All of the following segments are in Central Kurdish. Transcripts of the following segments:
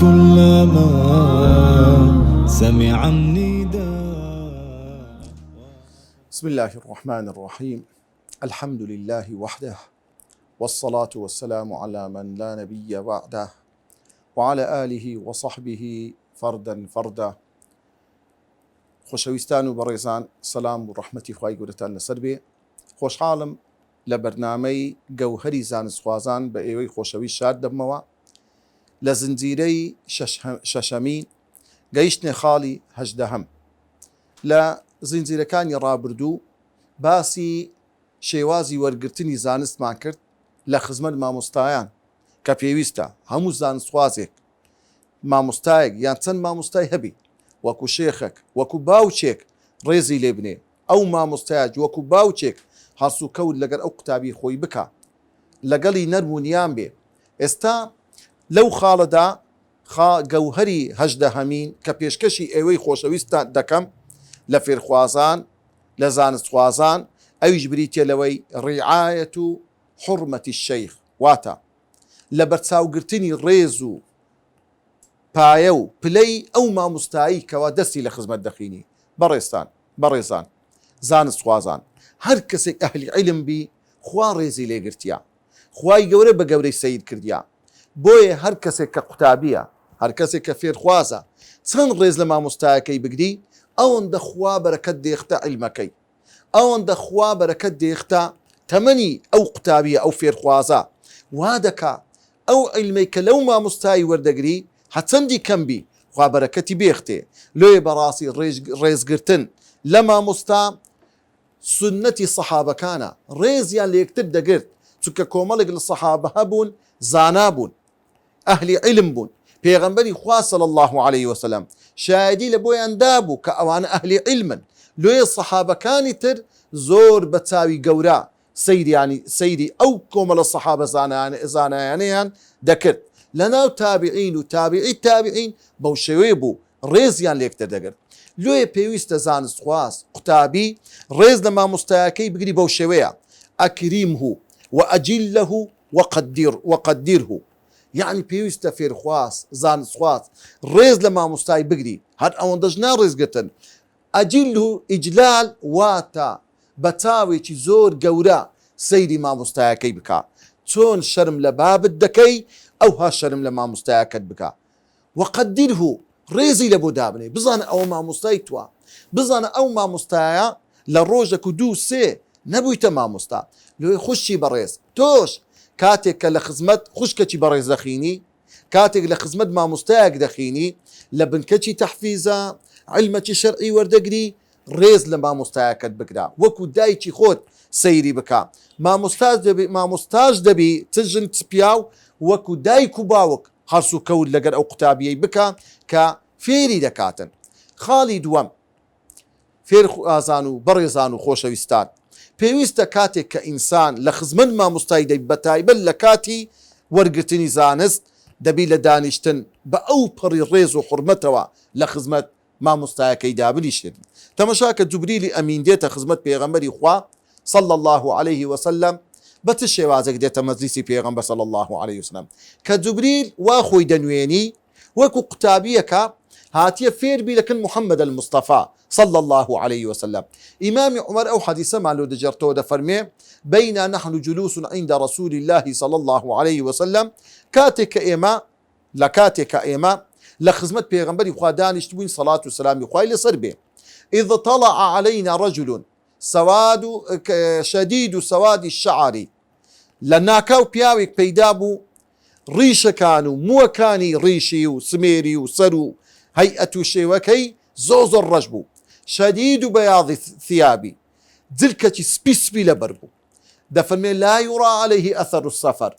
كلما سمع النداء. بسم الله الرحمن الرحيم. الحمد لله وحده، والصلاة والسلام على من لا نبي بعده، وعلى آله وصحبه فردا فردا. خۆشەویستان و بەڕێزان، سەلام و ڕەحمەتی خوای گەورەتان لەسەر بێ. خۆشحاڵم لە بەرنامەی گەوهەری زانستخوازان بە ئێوەی خۆشەوی شاد دەبمەوە. لە زنجیرەی شەشەمی گەیشتنێ خاڵی هەژدەهەم. لە زنجیرەکانی ڕابردوو باسی شێوازی وەرگرتنی زانستمان کرد لە خزمەت مامۆستایان کە پێویستە هەموو زانستخوازێک مامۆستایەک یان چەند مامۆستای هەبی، وەکو شێخێک وەکو باوچێک ڕێزی لێ بنێ، ئەو مامۆستایەک وەکو باوچێک هەڵسو کەوت لەگەر ئەو قوتابی خۆی بکە، لەگەڵی نەرمونیان بێ. ئێستا لەو خاڵەدا گەوهەری هەژدەهەمین کە پێشکەشی ئێوەی خۆشەویستان دەکەم لە فێرخوازان لە زانستخوازان، ئەویش بریتە لەوەی ڕیعایەت و حورمەتی الشەیخ، واتە لە بەرچاوگرتنی ڕێز و پایە و پلەی ئەو مامۆستایی کەوا دەستی لە خزمەت دەخینی. بەڕێزان زانستخوازان، هەر کەسێک ئەهلی عیلم بی خوا ڕێزی لێگرتیا، خوای گەورە بە گەورەی سەید کردیا. بۆیە هەر کەسێک کە قوتابیە، هەر کەسێک کە فێرخوازە، چەند ڕێز لە مامۆستایەکەی بگری، ئەوەندە خوا بەرەکەت دێختە عیلمەکەی، ئەوەندە خوا بەرەکەت دێختە تەمەنی ئەو قوتابیە ئەو فێرخوازە. وا دەکا ئەو عیلمەی کە لەو مامۆستایی وەردەگری هەچەندی کەم بی، خوا بەرەکەتی بێختێ. لێ بەڕاستی ڕێزگرتن لە مامۆستا سنەتی سەحابەکانە، ڕێزیان لە یەکتر دەگرت، چونکە کۆمەڵێک لە سەحابە هەبوون زانا بوون، ئەهلی عیلم بوون. پێغەمبەری خوا صلی الله علیه وسلم شایدی لە بۆیان دابوو کە ئەوانە ئەهلی عیلمن. لێ سەحابەکانی تر زۆر بە چاوی گەورە سەیری ئەو کۆمەڵە سەحابە زانایانەیان دەکرد. لەناو تابعین و تابعی تابعین بەو شێوەیە بوو ڕێزیان لێکتر دەگرت. لێ پێویستە زانستخواز قوتابی ڕێز لە مامۆستایەکەی بگری بەو شێوەیە، ئەکریمه وەئەجیله وەقەدیره. یعنی پێویستە فێرخواز زانستخواز ڕێز لە مامۆستای بگری، هەر ئەوەندەش ناڕێزگرتن. ئەجیله ئیجلال واتە بە چاوێکی زۆر گەورە سەیری مامۆستایەکەی بکە، چۆن شەرم لە بابت دەکەی ئەوها شەرم لە مامۆستایەکەت بکە. وەقەدیره ڕێزی لە بۆ دابنێ، بزانە ئەوە مامۆستای توە، بزانە ئەو مامۆستایە لە ڕۆژێک و دوو سێ نەبوویتە مامۆستا. لێ خوشی بەڕێز تۆش کاتێک کە لە خزمەت خوشکەکی بەڕێز دەخینی، کاتێک لە خزمەت مامۆستایەک دەخینی، لە بنکەکی تەحفیزە عیلمەکی شەرعی وەردەگری، ڕێز لە مامۆستایەکەت بگرا، وەکو دایکی خۆت سەیری بکە. مامۆستاش دەبی تژن پیاو وەکو دایک و باوک هەرسو کەوت لەگەر ئەو قوتابیەی بکە کە فێری دەکاتن. خاڵی دووەم، فێرخوازان و بەڕێزان و خۆشەویستان، پێویستە کاتێک کە ئینسان لە خزمەت مامۆستای دەبی، بەتایبەت لە کاتی وەرگرتنی زانست دەبی لە دانیشتن بە ئەو پەڕی ڕێز و حورمەتەوە لە خزمەت مامۆستایەکەی دابنیشتن. تەماشا کە جوبریلی ئەمین دێتە خزمەت پێغەمبەری خوا صلی الله عليه وسلم، بە چ شێوازێک دێتە مەجلیسی پێغەمبەر صلی الله عليه وسلم، کە جوبریل وا خۆی دەنوێنی وەکو قوتابیەکە هاتیە فێربی لەکن محەممەد المستەفا صلی الله عليه وسلم. ئیمامی عومەر ئەو حەدیسەمان لۆ دەجێڕتەوە دەفەرمێ بەینا نەحن جلوس عند رسول الله صلی الله عليه وسلم، کاتێک کە ئێمە لە خزمەت پێغەمبەری خوا دانیشت بووین سەڵات و سەلامی خوای لەسەر بێ، إذ طلع علينا رجل شديد سواد الشعر، لە ناکاو پیاوێک پەیدا بوو ڕیشەکان و مووەکانی ڕیشی و سمێری و سەر و هەیئەت و شێوەکەی زۆر ڕەش بوو. شەدید و بەیاضی ثیابی، جلکەکی سپی لەبەر بوو. دەفەرمێ لا یوڕا عەلەیه ئەثەر السەفەر،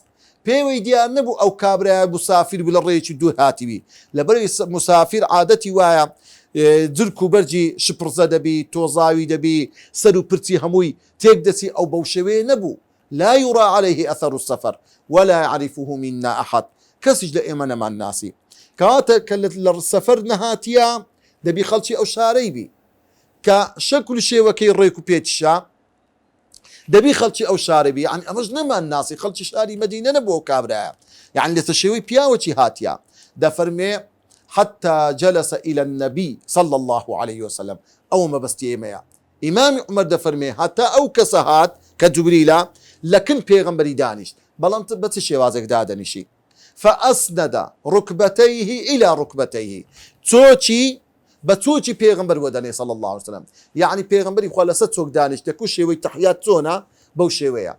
پێوەی دیار نەبوو ئەو کابرایە مسافر بوو لە ڕێیەکی دوور هاتیوی. لەبەرەوەی مسافر عادەتی وایە جرک و بەرجی شپڕزە دەبی، تۆزاوی دەبی، سەر و پرچی هەمووی تێک دەچی، ئەو بەو شێوەیە نەبوو. لا يرى عليه أثر السفر ولا يعرفه منا أحد، کەسیش لە ئێمە نەمان ناسی. کەواتە کە لە سەفەر نەهاتیە دەبی خەڵکی ئەو شارەی بی کە شەکل شێوەکەی ڕێک و پێچشا، دەبی خەڵکی ئەو شارە بی. یعنی ئەمەش نەمان ناسی، خەڵکی شاری مەدینە نەبووە کابرایە، یعنی لێتە شێوەی پیاوەکی هاتیە. دفرمي حتى جلس إلى النبي صلى الله عليه وسلم أو ما بستيميا إمام عمر دفرمي حتى أو كسهات كجبريلا لكن بيغمبري دانش بلان بس شوازك دادنشي فأسند ركبتيه إلى ركبتيه توشي بتوشي بيغمبر وداني صلى الله عليه وسلم يعني بيغمبري خلاصت سوق دانش تكو شوي تحيات تونا بو شوية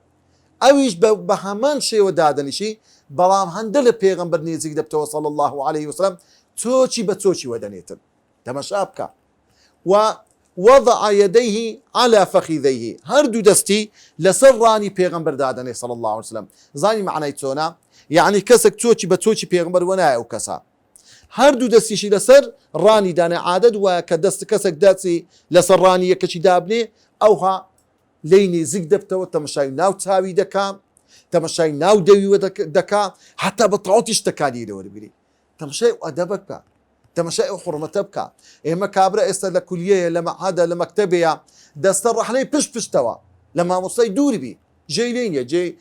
أويش بهمان شوي دادنشي بلام هندل بيغمبر نيزيك دبتو صلى الله عليه وسلم توشي بتوشي ودانيتن تمشابك ووضع يديه على فخذيه هردو دستي لسراني بيغمبر دادني صلى الله عليه وسلم زاني معنى تونا يعني كسك توشي بتوشي بيغمبر ونا أو كسا هردو دستي شي لسر راني دانا عدد وكدست كسك داتي لسر راني يكشي دابني أوها ليني زيك دبتو تمشاي ناو تاوي دكا تمشاي ناو دوي دكا حتى بطعوتش تكالي لوري بلي تمشي وأدبك تمشي وحرمتك إما كابرة إستر لكلية لما هذا لمكتبية دستر رحلي بش توا لما مستي دوري بي جاي لين جاي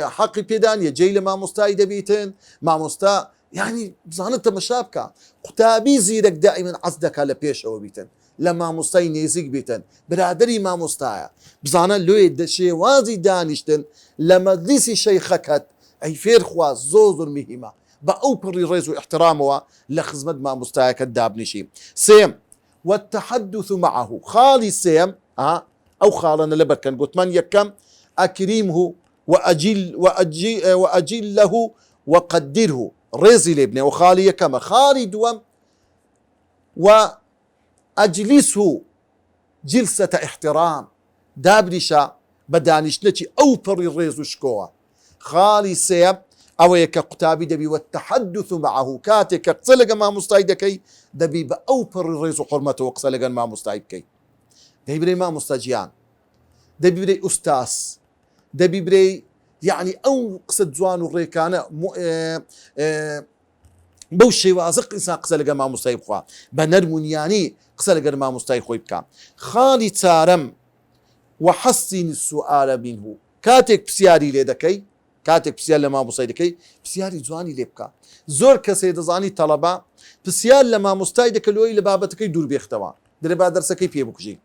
حقي بيدانيا جاي لما مستي دبيتن مع مستا يعني بزانت مشابكة قتابي زيرك دائما عصدك على بيش أو بيتن لما مستي نيزيك بيتن برادري ما مستايا بزانا لو يدشي وازي دانشتن لما ديسي شيخكت أي فير خواز زوزر مهمة بأوبر ريزو احترامه لخزمد ما مستايا كداب نشي سيم والتحدث معه خالي سيم أو خالنا لبركن قلت من يكم أكريمه وأجل له وقدره رزي لابنه وخالي كما خالي دوم وأجلسه جلسة احترام دابنشا بدانش نتي أوبر الريزو شكوه خالي سيم أو يك قتابي دبي والتحدث معه كاتك قصلق ما مستعيدكي دبي بأوبر الريزو حرمته وقصلق ما مستعيدكي دبي بري ما مستجيان دبي بري أستاذ دبي بري يعني أو قصد زوان الريكانة بوشي وازق إنسان قصلق ما مستعيد خوا بنرمونياني قصلق ما مستعيد خويبكا خالي تارم وحسن السؤال منه كاتك بسياري ليدكي كاتك بسيار لما مستعيدكي بسياري جواني ليبكا زور كسيد زاني طلبة بسيار لما مستعيدك لوي لبابتكي دور بيختوا دربا درسكي بيبكجي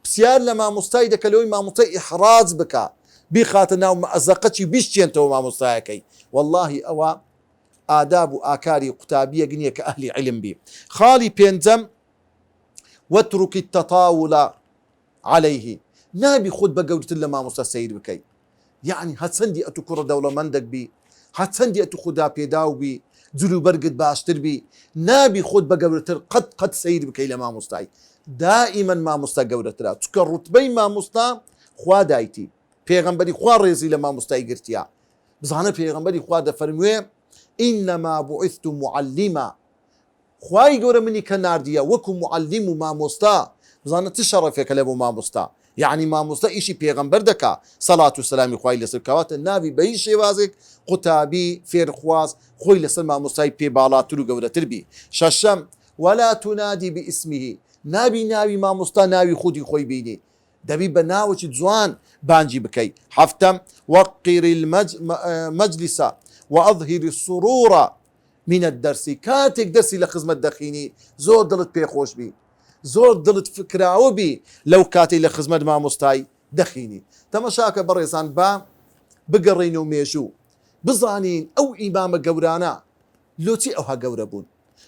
بسيار لما مستعيدك لوي ما مستعيد إحراز بكا بخاتنا وما أزقتي بيشتين تو ما مستعيدكي والله أوا آداب وآكاري قتابية قنية كأهل علم بي خالي بينزم واترك التطاول عليه نابي خد بقولة لما مستعيد بكي يعني هتسندي أتكرر دولة مندق بي هتسندي أتخدا بيداو بي جلو برقد باشتر بي نابي خود بقولة قد سيد بكي لما مستعي دائما ما مستا قولة لا تكر رتبي ما مستا خوا دايتي پیغمبري خوا ريزي لما مستعي قرتيا بزانا پیغمبري خوا دا فرموه إنما بعثت معلما خواي قولة مني كنارديا وكو معلم ما مستا بزانا تشرفك لبو ما مستا يعني ما مستا إشي پیغمبر دكا صلاة والسلام خوي لسر كوات النبي بيش وازك قتابي فير خواز خوي لسر ما مستاي بي بالا تلو قولة تربي شاشم ولا تنادي باسمه نابي ما مستا نابي خودي خوي بيني دبي بناوش جوان بانجي بكي حفتم وقر المجلس وأظهر السرور من الدرس كاتك درسي لخزمة دخيني زور دلت بيخوش بي زور دلت فكراو بي لو كاتي لخزمة ما مستاي دخيني تمشاك بريسان با بقرين وميشو بزانين أو إمام قورانا لو تي أوها قوربون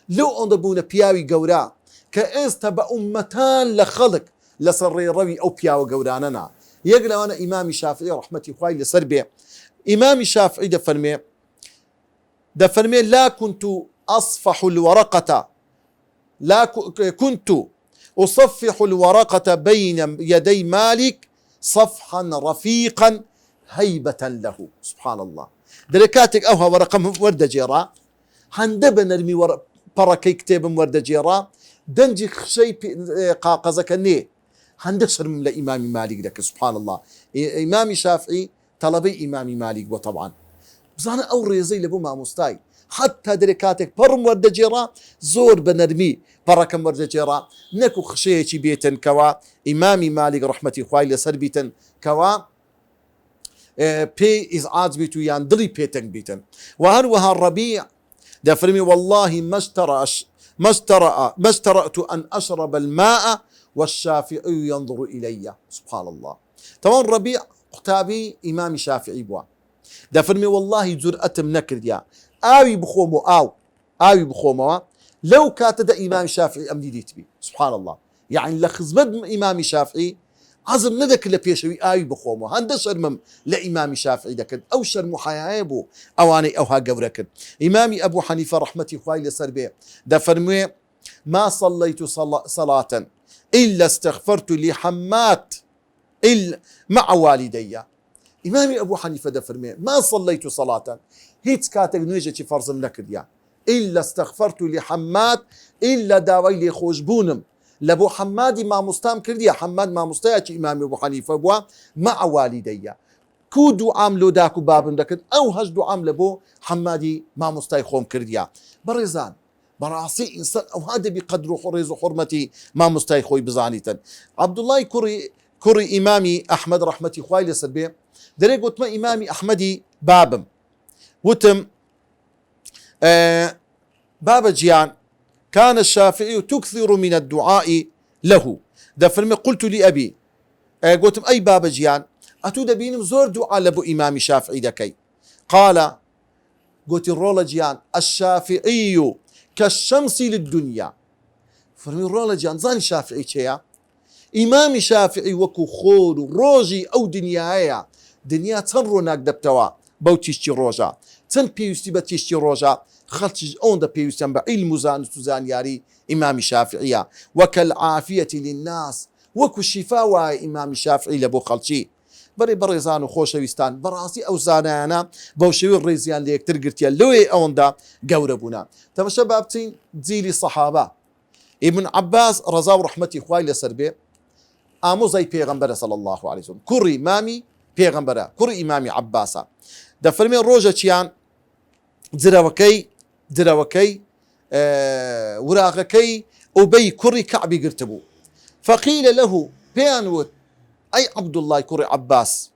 لو أنضبون بياوي قورا كإستا بأمتان لخلق لسري روي أو بياو قوراننا يقول أنا إمام الشافعي رحمتي خوالي لسربي إمام الشافعي دفرمي لا كنت أصفح الورقة لا كنت أصفح الورقة بين يدي مالك صفحا رفيقا هيبة له سبحان الله دركاتك أوها ورقة وردة جيرا هندب نرمي بركي كتاب وردة جيرا دنجي خشي قاقزك النيه هندشر من الإمام مالك لك سبحان الله إمام الشافعي طلبي إمام مالك وطبعا بزانا أو ريزي لبو ما مستاي حتى دركاتك برم ورد جيرا زور بنرمي بركم ورد جيرا نكو خشيتي بيتن كوا إمامي مالك رحمتي خوالي لسر بيتن كوا بي إزعاج بيتو يان دلي بيتن وهروها الربيع دفرمي والله ما اشترأت أن أشرب الماء والشافعي ينظر إلي. سبحان الله. طبعا ربيع قتابي إمام شافعي بوا دفرمي والله جرأتم نكرديا آوي بخومو آوي بخومو لو كاتد إمام شافعي أمني ديتبي. سبحان الله. يعني لخزمت إمام شافعي عزم ندك لبيشوي آوي بخومو هند شرمم لإمام شافعي دكد أو شرم حيايبو أواني أوها قوركد. إمامي أبو حنيفة رحمتي خوالي لسربي دفرمي ما صليت صلاة إلا استغفرت لحمات إلا مع والدي. إمامي أبو حنيفة دفرمي ما صليت صلاة هيت كاتك نوجة فرض نكرديا إلا استغفرت لحمات إلا داوي لي خوشبونم لبو حمادي ما مستام كرديا حماد ما مستياش إمامي أبو حنيفة بوا مع والدي كو دعام لو داكو باب دكت أو هج دعام لبو حمادي ما مستي خوم كرديا برزان براسي إنسان أو هذا بقدر حريز وحرمتي ما مستي خوي بزانيتا. عبد الله كري إمامي أحمد رحمتي خوي لسربي دريق وتم إمامي أحمدي بابم وتم باب جيان كان الشافعي تكثر من الدعاء له دفرمي قلت لأبي قلت أي باب جيان أتو دبينم زور دعاء لبو إمامي شافعي دكي قال قلت الرول جيان الشافعي كالشمس للدنيا. فرمي الرول جيان زاني شافعي شيا إمامي شافعي وكو خور روجي أو دنيايا دنيا تنروناك دبتوا بو تيشتي روجا تن بيوستي بتيشتي روجا خلتش اون دا بيوستي بعلم زان ياري إمامي شافعية وكالعافية للناس وكو الشفاء إمامي شافعي لبو خلشي بري زانو خوشويستان براسي أو زانانا بوشوي الريزيان ليك ترقرتيا لوي اون دا قوربونا. تما شبابتين زيلي صحابة ابن عباس رضا ورحمتي خوالي لسربي آمو زي پیغمبر صلى الله عليه وسلم كري إمامي پیغمبر كري إمامي عباسا دفرمي روجة چيان دراوكي وراغكي أبي كري كعبي قرتبو فقيل له بيانوت أي عبد الله كري عباس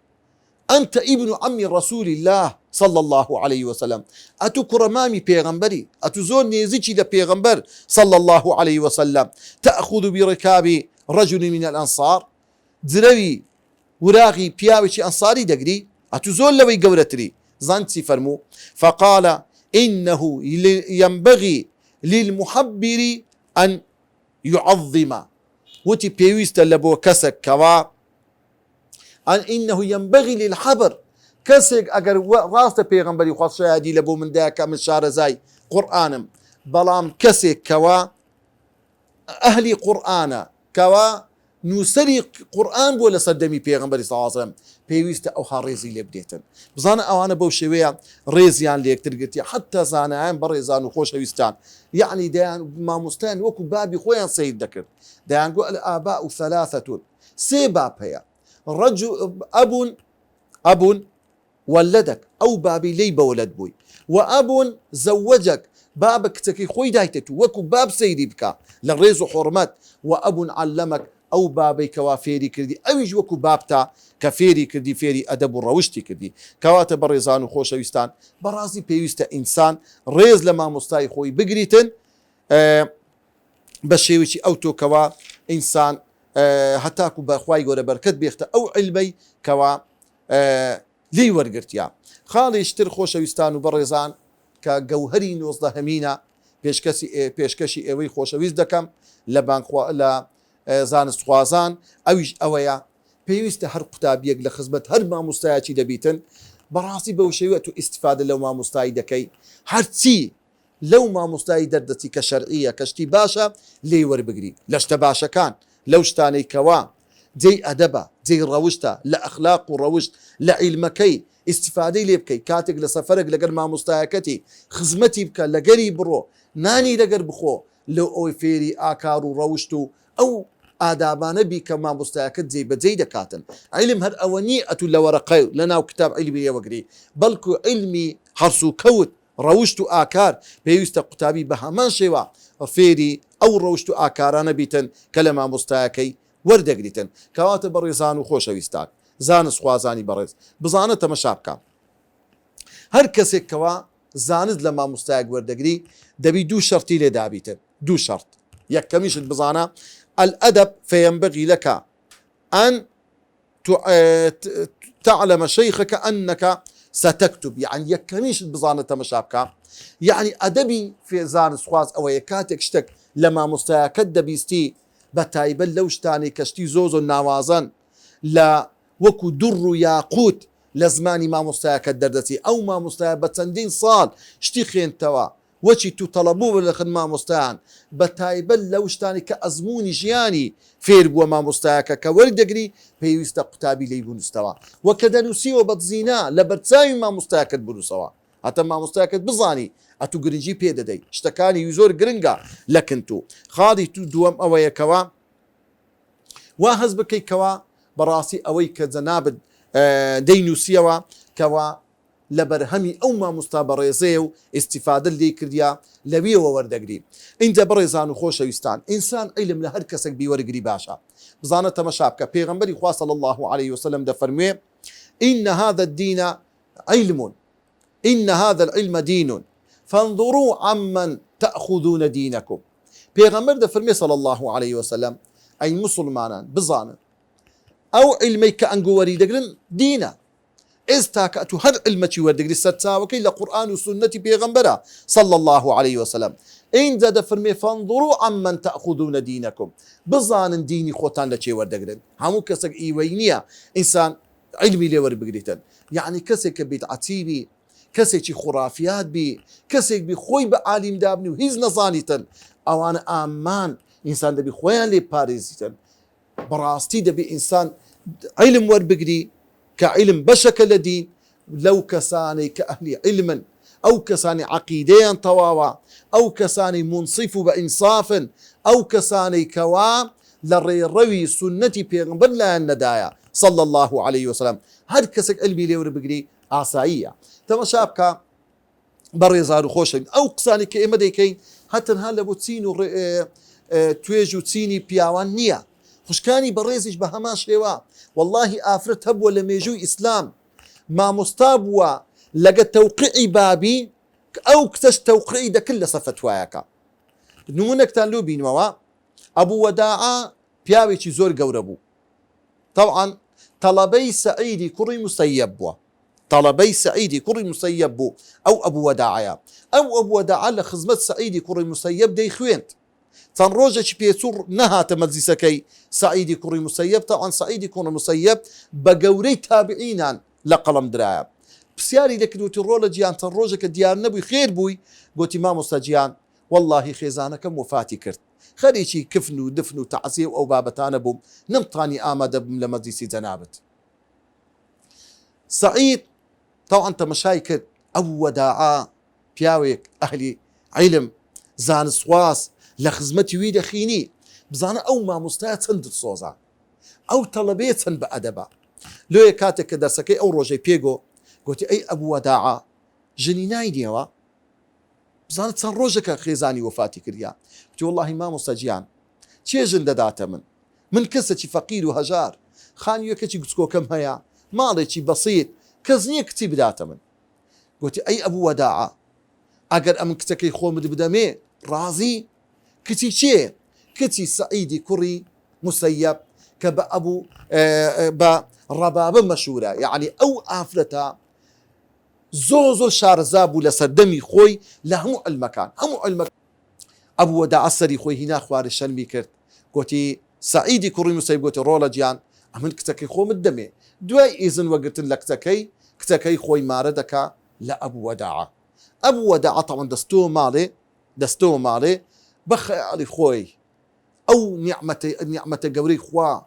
أنت ابن عم رسول الله صلى الله عليه وسلم أتو كرمامي پیغمبري أتو زور نيزيكي دا پیغمبر صلى الله عليه وسلم تأخذ بركاب رجل من الأنصار دروي وراغي بياوشي أنصاري دقري أتو زور لوي قورتري زانتي فرمو فقال إنه ينبغي للمحبر أن يعظم وتي بيويست لبو كسك كوا أن إنه ينبغي للحبر كسك أجر راست بيغمبري خاص شادي لبو من داك من شار زي قرآنم بلام كسك كوا أهلي قرآن كوا نوسري قرآن بولا صدمي بيغمبري صلى الله عليه وسلم بيويست أو هاريزي اللي بديتن بزانا أو أنا بوشوية ريزيان ليك ترقتي حتى زانعين بريزان وخوشويستان يعني ديان ما مستان وكو بابي خويا سيد ذكر ديان قول الآباء ثلاثة سيباب هي رجل أب ولدك أو بابي لي بولد بوي وأب زوجك بابك تكي خوي دايتتو وكو باب سيدي بكا للريز حرمات وأب علمك أو بابي كوافيري كردي أو يج وكو بابتا كفيري كردي فيري أدب الروشتي كردي كواتب الريزان وخوشويستان برازي بيويستا إنسان ريز لما مستاي خوي بقريتن بشيوشي أو تو كوا إنسان هتاكو بخواي قورا بركت بيختا أو علمي كوا لي ورقرتيا خالي اشتر خوشويستان وبريزان كجوهري نوصده همينا بيشكشي اوي خوشويز دكم لبان لا زانست خوازان اويش اويا بيويست هر قتابيك لخزمت هر ما مستاياتي دبيتن براسي بوشيوتو استفادة لو ما مستاي دكي هرتي لو ما مستاي دردتي كشرعية كشتي باشا لي وربقري لشت باشا كان لو شتاني كوا زي أدبا زي روشتا لا أخلاق وروشت لا علمكي استفادة لي بكي كاتق لسفرق لقر ما مستايكتي خزمتي بك لقري برو ناني لقر بخو لو أوي فيري آكار وروشتو أو آدابان بي كما مستاكد زي بزي دكاتن علم هر أوني أتو لورقايو لنا وكتاب علمي يوقري بلكو علمي حرسو كوت روشتو آكار بيوست قتابي بهمان شوا فيري أو روشتو آكارانا بيتن كلمة مستاكي وردقريتن كواتب الرزان وخوشويستان زانس خوازاني برز بزانة مشابكا هر كسي كوا زانست لە مامۆستایەک وەردەگری دەبی دوو شەرتی لێ دابیتن دوو شەرت یەکەمیشت بزانە الأدب فينبغي لك أن تعلم شيخك أنك ستكتب يعني يكميش بزانة تمشابك يعني أدبي في زان سخواز أو يكاتك شتك لما مستيقظ دبيستي بتايبا لو شتاني كشتي زوزو ناوازن لا وكو در ياقوت لزماني ما مستيقظ دردتي أو ما مستيقظ بتسندين صال شتي خين توا وشي تطلبوه لخدمة مستعان بتايبا لو شتاني كأزموني جياني فير بوا ما مستعاك كورد دقري بيويستا قتابي ليبون استوا وكذا نسيو بتزينا لبرتساوي ما مستعاك بنو سوا حتى ما مستعاك بزاني اتو قرنجي بيدا دي اشتكاني يزور قرنجا لكنتو خاضي تو دوام اويا كوا واهز بكي كوا براسي اوي كزنابد دينو سيوا كوا لبرهمي أو ما مستابريزيو استفادة اللي كرديا لبيه ووردقري إنت بريزان وخوش يستان إنسان علم لهر كسك بيورقري باشا بزانة مشابكة بيغنبري خواه صلى الله عليه وسلم ده فرميه إن هذا الدين علم إن هذا العلم دين فانظروا عمن تأخذون دينكم بيغنبر ده فرميه صلى الله عليه وسلم أي مسلمانا بزانة أو علمي كأنقو وريدقرن دينا استاكأتو هر علمتي وردقري ستاوكي لقرآن وسنة بيغنبرا صلى الله عليه وسلم إن زاد فرمي فانظروا عمن تأخذون دينكم بزان ديني خوتان لشي وردقرن همو كسك إيوينيا إنسان علمي لي وردقريتن يعني كسك بدعتي بي كسك خرافيات بي كسك بخوي بعالم دابني وهيز نظانيتن أو أنا آمان إنسان دبي خويا لي باريزيتن براستي دبي إنسان علم وردقري كعلم بشكل دين لو كساني كأهل علما أو كساني عقيديا طواوا أو كساني منصف بإنصاف أو كساني كوا للروي سنتي بيغنبر لها الندايا صلى الله عليه وسلم هر كسك قلبي ليور بقري عصائية تمشابك بريزار خوش أو قساني كإما ديكين حتى هلا بوتسينو تويجو تسيني بياوان نيا خوشكاني بريزش بهما شيوا والله آفرت هب ولا ميجوي إسلام ما مستابوا لقى توقيعي بابي أو كتش توقيعي ده كل صفت واياكا نمونك تانلو بينوا أبو وداعا بياوي چي زور قوربو طبعا طلبي سعيدي كري مسيب طلبي سعيدي كري مسيب أو أبو وداعا أو أبو وداعا لخزمة سعيدي كري مسيب دي خوينت تنروجش بيسور نها تمزيسكي سعيدي كوري مسيب طبعا سعيدي كوري مسيب بقوري تابعينا لقلم درايا بسياري لك دوتي الرولة جيان تنروجك ديار نبوي خير بوي قلت ما مستجيان والله خيزانك وفاتي كرت خليشي كفنو دفنو تعزيه أو بابتان بوم نمطاني آمد لمزيسي زنابت سعيد طبعا تمشايك أو وداعا بياويك أهلي علم زان سواس لخزمتي ويدا خيني بزانا أو ما مستعد سند الصوزا أو طلبيت سن بأدبا لو يكاتك درسكي أو روجي بيجو قلت أي أبو وداعا جنيناي ديوا بزانا تسن روجك خيزاني وفاتي كريا قلت والله ما مستجيان چه جند داتا من كسة فقير وهجار خانيو كتي قسكو كم هيا مالي بسيط كزني كتي بداتا من قلت أي أبو وداعا أقر أمن كتكي خومد بدمي رازي كتي شيء كتي سعيدي كري مسيب كبأبو ربابة مشهورة يعني أو آفرتا زوزو شارزابو لسردمي خوي لهمو المكان همو المكان أبو وداع السري خوي هنا خوار الشلمي كرت قوتي سعيدي كري مسيب قوتي رولا جيان أمن كتكي خو مدمي دواي إذن وقت لك كتكي خوي ماردك لا أبو وداع أبو وداع طبعا دستو مالي بخيالي خوي أو نعمة قوري خوا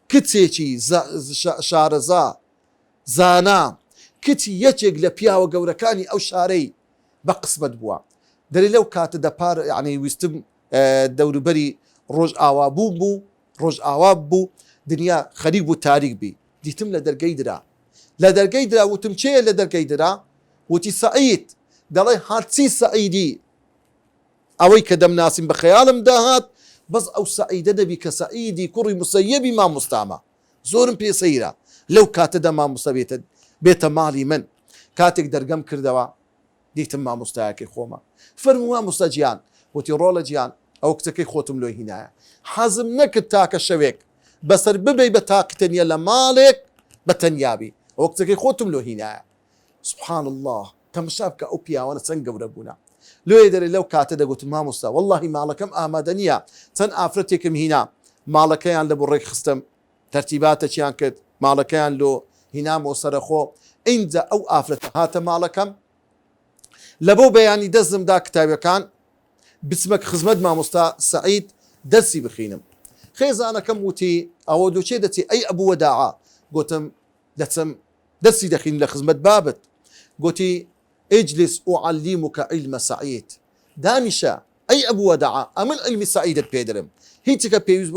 كتيشي شارزا زانا كتي يجيق لبيا وقوركاني أو شاري بقسمة بوا داري لو كات دبار يعني ويستم دور بري روج آوابو دنيا خريب وتاريخ بي دي تم لدرقي درا وتمشي لدرقي درا وتي سعيد دالي هاتسي سعيدي أوي كدم ناسم بخيالم داهات بس أو سعيدة دبي كسعيدي كري مسيبي ما مستعمى زورم بي سيرا لو كاتدا ما مسيبيت بيت مالي من كاتك درقم كردوا دیتم مامۆستایەکەی خۆمە فەرمووە مامۆستا وتی ڕۆڵە گیان ئەو کچەکەی خۆتم لۆی هینایە حەزم نەکرد تاکە شەوێک بەسەر ببەی بە تاقتەنیە لە ماڵێک بە تەنیابی ئەو کچەکەی خۆتم لۆ هینایە سبحان الله تەماشا بکە ئەو پیاوانە چەند گەورە بوونە لۆیە دەرێ لەو کاتە دەگوتم مامۆستا وەڵڵاهی ماڵەکەم ئامادە نییە چەند ئافرەتێکم هینا ماڵەکەیان لە بڕێک خستم تەرتیباتەکیان کرد ماڵەکەیان لۆ هینامەوە سەرخۆ ئینجا ئەو ئافرەتە هاتە ماڵەکەم لە بۆ بەیانی دەستمدا کتابەکان بچمە خزمەت مامۆستا سەعید دەرسی بخینم خێزانەکەم وتی ئەوە دووچێ دەچی ئەی ئەبوو وەداعا گوتم دەچم دەرسی دەخین لە خزمەت بابت گوتی ئیجلیس ئوعەلیموکە عیلمە سەعید دانیشە ئەی ئەبوو وەداعا ئەمن عیلمی سەعیدت پێدرم هیچکە پێویست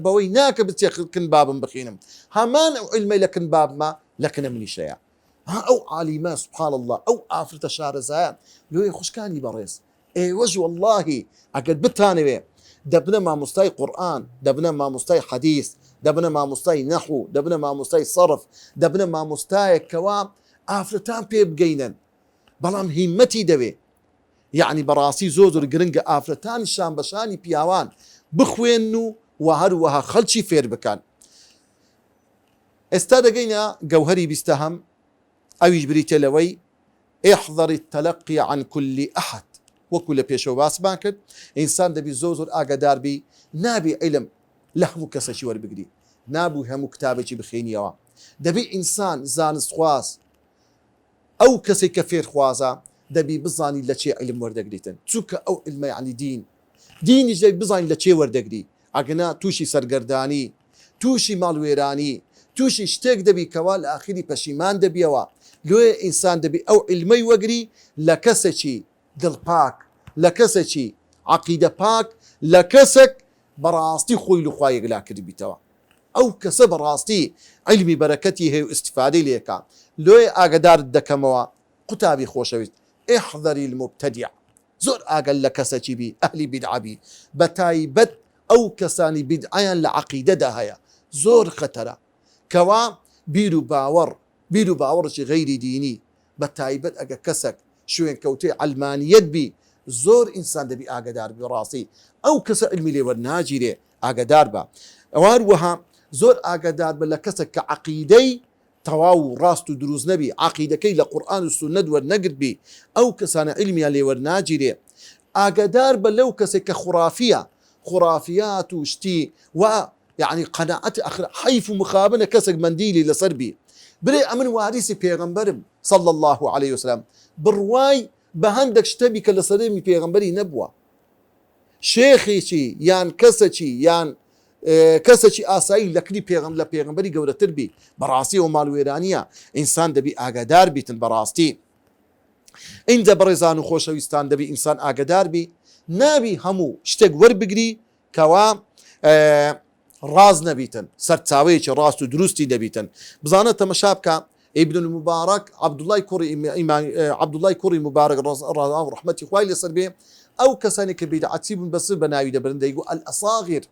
بەوەی ناکە بچێ کن بابم بخینم هەمان ئەو عیلمەی لە کن بابمە لە کنە منیشەیە ئەو عالیمە سبحان الله ئەو ئافرەتە شارەزایان لۆی خوشکانی بەڕێز ئێوەش وەڵڵاهی ئەگەر بتانەوێ دەبنە مامۆستای قورئان دەبنە مامۆستای حەدیث دەبنە مامۆستای نەحو دەبنە مامۆستای سەرف دەبنە مامۆستایەکەوە ئافرەتان پێ بگەینن بەڵام هیمەتی دەوێ یعنی بەڕاستی زۆر گرنگە ئافرەتانی شان بەشانی پیاوان بخوێن و هەروەها خەڵکی فێر بکەن ئێستا دەگەینە گەوهەری بیستەهەم ئەویش بریتە لەوەی احذر التلقي عن كل أحد وەکو لە پێشەوە باسمان کرد ئینسان دەبی زۆر ئاگاداربی نابی عیلم لە هەموو کەسێکی وەربگری نابوو هەموو کتابێکی بخێنیەوە دەبی ئینسان زانستخواز ئەو کەسێک کە فێرخوازە دەبی بزانی لە چێ عیلم وەردەگریتن چونکە ئەو عیلمە یعنی دینیش دەبی بزانی لە چێ وەردەگری ئەگەنا تووشی سەرگەردانی تووشی ماڵوێرانی تووشی شتێک دەبی کەوا لە ئاخری پەشیمان دەبیەوە لێ ئینسان دەبی ئەو عیلمەی وەگری لە کەسێکی دڵپاک لە کەسێکی عەقیدە پاک لە کەسێک بەڕاستی خۆی لەخوا یەکلا کردبیتەوە ئەو کەسە بەڕاستی عیلمی بەرەکەتی هەیە و ئیستیفادەی لێکا لێ ئاگادارت دەکەمەوە قوتابی خۆشەویست احذری المبتدع زۆر ئاگەل لە کەسێکی بی ئەهلی بیدعەبی بە تایبەت ئەو کەسانی بیدعەیان لە عەقیدەدا هەیە زۆر خەتەرە کەوا بیر و باوەڕێکی غەیری دینی بە تایبەت ئەگە کەسێک شوێن کەوتەی عەلمانیەت بی زۆر ئینسان دەبی ئاگادار بی ڕاستی ئەو کەسە عیلمی لێ وەرناگیرێ ئاگادار بە ئەوەروەها زۆر ئاگادار بە لە کەسێک کە عەقیدەی تەواو و ڕاست و دروست نەبی عەقیدەکەی لە قورئان و سونەت وەرنەگرت بی ئەو کەسانە عیلمیان لێ وەرناگیرێ ئاگادار بە لەو کەسێک کە خوڕافیات و شتی و يعني قناعت حیف و مخابنە کەسێک مندیلی لەسەر بی برێ ئەمن واریسی پێغەمبەرم صلى الله عليه وسلم بڕوای بە هەندێک شتەبی کە لە سەرمی پێغەمبەری نەبووە شێخێکی یان کەسێکی یان کەسێکی ئاسایی لەکلی لە پێغەمبەری گەورەتر بی بەڕاستی و ماڵوێرانیە ئینسان دەبی ئاگادار بیتن بەڕاستی ئینجا بەڕێزان و خۆشەویستان دەبی ئینسان ئاگادار بی نابی هەموو شتێک وەربگری کەوا ڕاز نەبیتن سەرچاوەیەکی ڕاست و دروستی دەبیتن بزانە تەمەشا بکە ابن المبارك عبدوڵای کوڕی مبارك ڕەحمەتی خوای لەسەر بێ ئەو کەسانی کە بیدعەتی بوون بەس بە ناوی دەبرن دەیگو ئەلئەساغیر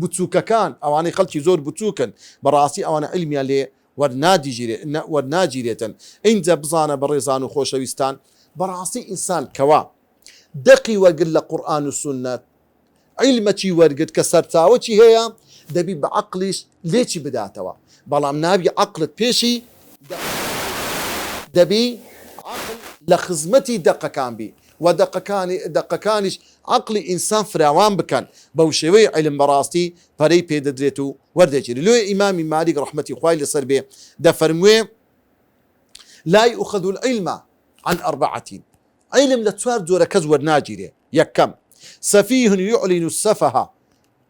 بچووکەکان ئەوانەی خەڵکی زۆر بچووکن بەڕاستی ئەوانە عیلمیان لێ وەرناگیرێتن ئینجا بزانە بەڕێزان و خۆشەویستان بەڕاستی ئینسان کەوا دەقی وەرگرت لە قورئان و سونەت عیلمەکی وەرگرت کە سەرچاوەی هەیە دەبی بە عەقلیش لێکی بداتەوە بەڵام نابی عەقلت پێشی دەبی عەقل لە خزمەتی دەقەکان بی و دەقەکانیش عەقلی ئینسان فراوان بکەن بەو شێوەی عیلم بەڕاستی پەرەی پێدەدرێت و وەردەگیری لێ ئیمامی مالیک ڕەحمەتی خوای لەسەر بێ دەفەرموێ لا يؤخذ العلم عن أربعة عیلم لە چوار جۆرە کەس وەرناگیرێ یەکەم سەفیه يعلن السفه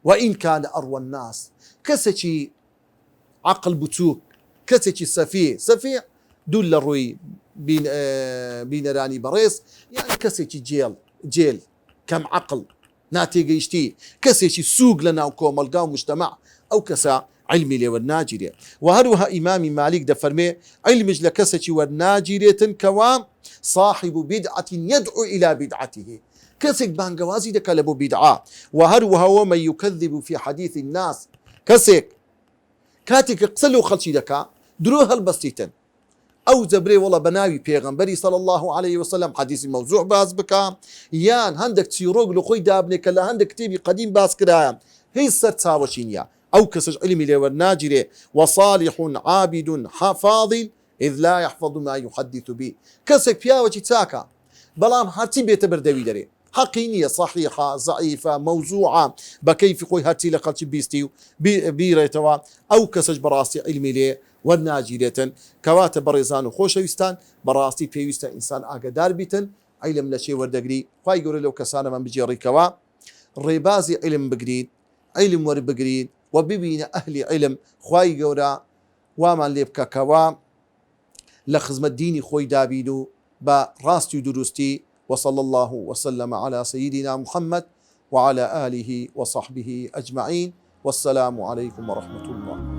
وإن كان أروى الناس کەسێکی عەقل بچووک کەسێکی سەفیه دوول لە ڕووی بینەرانی بەڕێز یان کەسێکی جێل کەم عەقل ناتێگەیشتی کەسێکی سووک لە ناو کۆمەلگا و مجتەمع ئەو کەسە عیلمی لێ وەرناگیرێ و هەروەها ئیمامی مالیک دەفەرمێ عیلمیش لە کەسێکی وەرناگیرێتن کەوا صاحب بدعة يدعو إلى بدعته کەسێک بانگەوازی دەکا لە بۆ بیدعا و هەروەها ومن يكذب في حديث الناس کەسێک کاتێک قسە لەو خەڵکی دەکا درۆ هەڵبەستیتن ئەو جەبرێ وڵە بە ناوی پێغەمبەری صلی الله عليه وسلم حەدیثی مەوزوع باز بکە، یان هەندێک چیرۆک لە خۆی دابنێ کە لە هەندێک کتێبی قەدیم باز کرایە، هیچ سەرچاوەشی نییە. ئەو کەسش علمی لێوەرناگیرێ وصالح عابد فاضل إذ لا يحفظ ما يحدث به. کەسێک پیاوەکی چاکە بەڵام هەرچی بێتە بەردەوی دەرێ، حەقی نییە، صحیحە، ضعیفە، مەوزوعە، بە کەیفی خۆی هەرچی لە خەڵکی بیستی و بیڕێتەوە، ئەو کەسش بەڕاستی علمی لێ وەرناگیرێتن. کەواتە بەڕێزان و خۆشەویستان، بەڕاستی پێویستە ئینسان ئاگادار بیتن علم لە چێ وەردەگری. خوای گەورە لەو کەسانەمان بجێڕیکەوە ڕێبازی علم بگرین، علم وەربگرین و ببینە ئەهلی علم. خوای گەورە وامان لێ بکەکەوە لە خزمەت دینی خۆی دابین و بە ڕاستی و دروستی. وصلى الله وسلم على سيدنا محمد وعلى آله وصحبه أجمعين، والسلام عليكم ورحمة الله.